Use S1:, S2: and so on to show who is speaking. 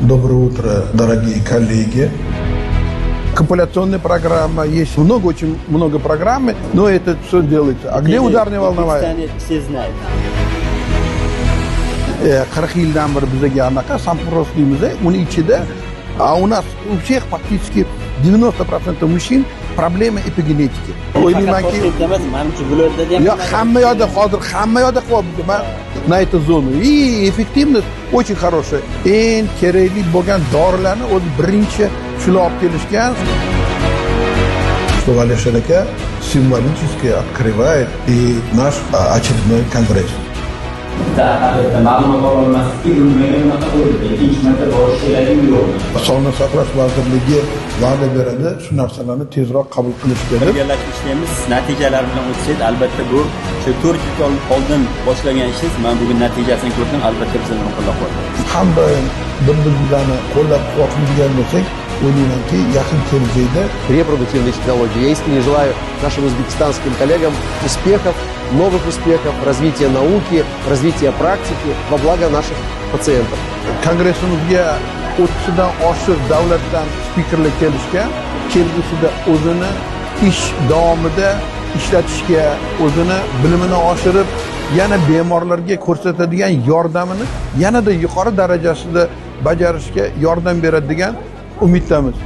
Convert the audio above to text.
S1: Доброе утро, дорогие коллеги. Компиляционная программа, есть очень много программ, но это все делается. А где ударная волновая?
S2: Все знают.
S1: 40 yildan beri bizga anaqa samproz deymiz, uni ichida у нас у всех практически 90% мужчин проблема эпигенетики. O'ylaymanki, yo'q, hamma yoqda hozir hamma yoqda qilyapti. Men на эту зону. И эффективность очень хорошая. Eng kerakli bo'lgan dorilarni o'zi birinchi shular olib kelishgan. Что Валерий aka символически открывает и наш очередной конгресс. Sog'liqni saqlash vazirligi va'da beradi, shu narsalarni tezroq qabul qilish kerak.
S2: Birgalashib ishlaymiz, natijalar bilan o'tsangiz, albatta bu shu 4 yil oldin boshlagan ishingiz, men bugun natijasini ko'rdim, albatta bizni qo'llab-quvvatlaymiz.
S1: Ham bir-birimizni qo'llab-quvvatlaydigan bo'lsak, o'ylaymanki, yaqin kelajakda
S3: репродуктивной технологии. Я искренне желаю нашим узбекистанским коллегам успехов, новых успехов, развития науки, развития практики во благо наших пациентов.
S1: Kongressimizga 30dan oshiq davlatdan spikerlar kelishgan, kelgusida o'zini ish davomida ishlatishga, o'zini bilimini oshirib, yana bemorlarga ko'rsatadigan yordamini yanada yuqori darajasida bajarishga yordam beradigan umiddamiz.